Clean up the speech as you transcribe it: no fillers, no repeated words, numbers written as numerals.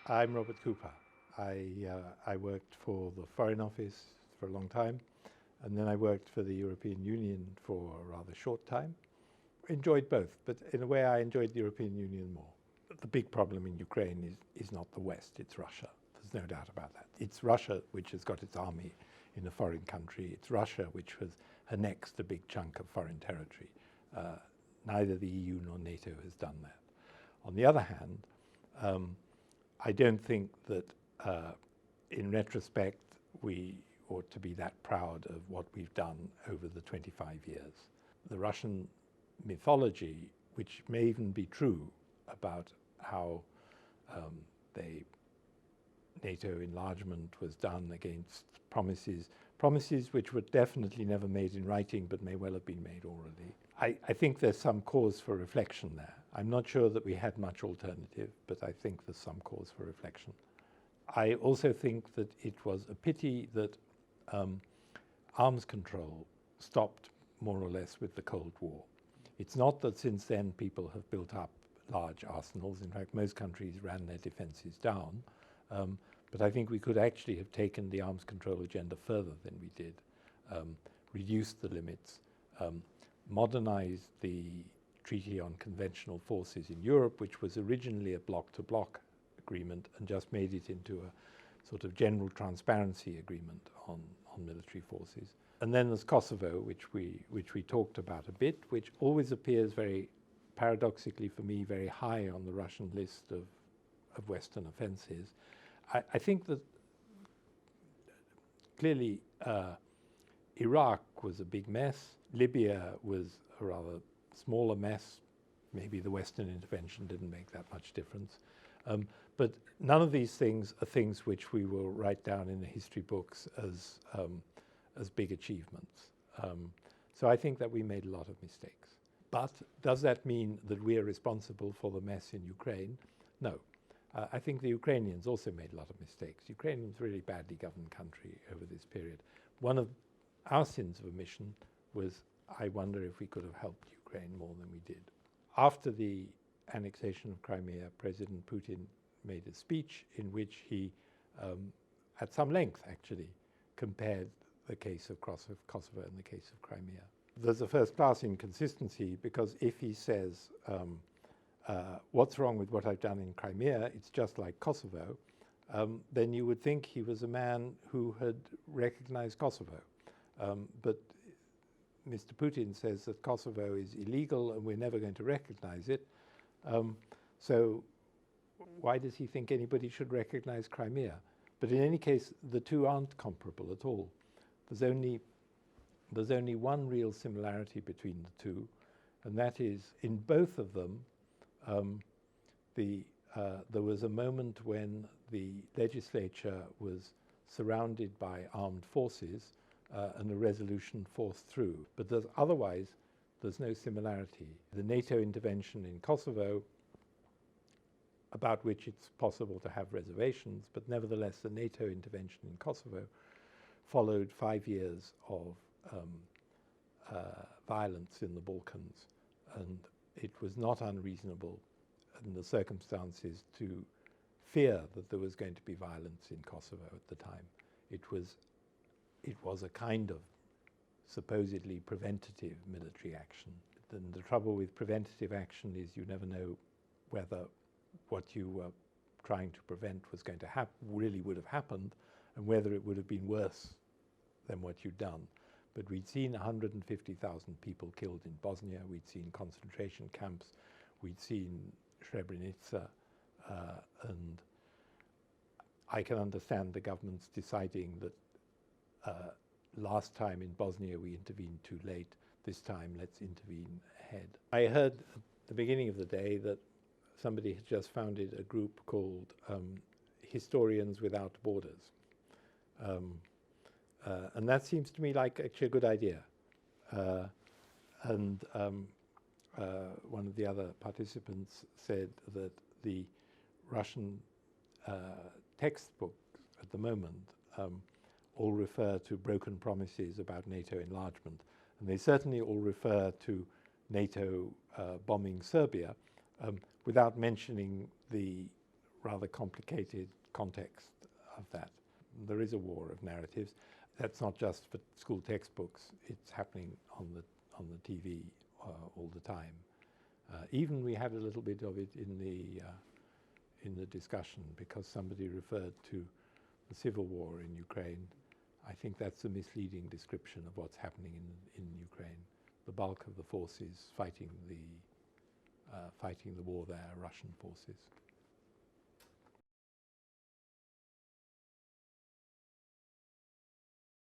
I'm Robert Cooper. I worked for the Foreign Office for a long time, and then I worked for the European Union for a rather short time. Enjoyed both, but in a way I enjoyed the European Union more. The big problem in Ukraine is not the West, it's Russia. There's no doubt about that. It's Russia which has got its army in a foreign country. It's Russia which has annexed a big chunk of foreign territory. Neither the EU nor NATO has done that. On the other hand, I don't think that in retrospect we ought to be that proud of what we've done over the 25 years. The Russian mythology, which may even be true about how NATO enlargement was done against promises which were definitely never made in writing but may well have been made orally. I think there's some cause for reflection there. I'm not sure that we had much alternative, but I think there's some cause for reflection. I also think that it was a pity that arms control stopped more or less with the Cold War. It's not that since then people have built up large arsenals. In fact, most countries ran their defenses down. But I think we could actually have taken the arms control agenda further than we did, reduced the limits, modernized the Treaty on Conventional Forces in Europe, which was originally a bloc-to-bloc agreement, and just made it into a sort of general transparency agreement on military forces. And then there's Kosovo, which we talked about a bit, which always appears very paradoxically for me very high on the Russian list of Western offenses. I think that clearly Iraq was a big mess. Libya was a rather smaller mess. Maybe the Western intervention didn't make that much difference. But none of these things are things which we will write down in the history books as big achievements. So I think that we made a lot of mistakes. But does that mean that we are responsible for the mess in Ukraine? No. I think the Ukrainians also made a lot of mistakes. Ukraine was a really badly governed country over this period. One of our sins of omission was, I wonder if we could have helped Ukraine more than we did. After the annexation of Crimea, President Putin made a speech in which he, at some length actually, compared the case of Kosovo and the case of Crimea. There's a first-class inconsistency, because if he says, what's wrong with what I've done in Crimea, it's just like Kosovo, then you would think he was a man who had recognized Kosovo. But Mr. Putin says that Kosovo is illegal and we're never going to recognize it. So why does he think anybody should recognize Crimea? But in any case, the two aren't comparable at all. There's only one real similarity between the two, and that is in both of them, there was a moment when the legislature was surrounded by armed forces and a resolution forced through. But otherwise, there's no similarity. The NATO intervention in Kosovo, about which it's possible to have reservations, but nevertheless the NATO intervention in Kosovo followed 5 years of violence in the Balkans, and it was not unreasonable in the circumstances to fear that there was going to be violence in Kosovo at the time. It was a kind of supposedly preventative military action. Then the trouble with preventative action is you never know whether what you were trying to prevent was going to really would have happened, and whether it would have been worse than what you'd done. But we'd seen 150,000 people killed in Bosnia, we'd seen concentration camps, we'd seen Srebrenica, and I can understand the governments deciding that last time in Bosnia we intervened too late, this time let's intervene ahead. I heard at the beginning of the day that somebody had just founded a group called Historians Without Borders. And that seems to me like actually a good idea. One of the other participants said that the Russian textbooks at the moment all refer to broken promises about NATO enlargement, And they certainly all refer to NATO bombing Serbia without mentioning the rather complicated context of that. There is a war of narratives. That's not just for school textbooks. It's happening on the TV all the time. Even we had a little bit of it in the discussion because somebody referred to the civil war in Ukraine. I think that's a misleading description of what's happening in Ukraine. The bulk of the forces fighting the war there are Russian forces.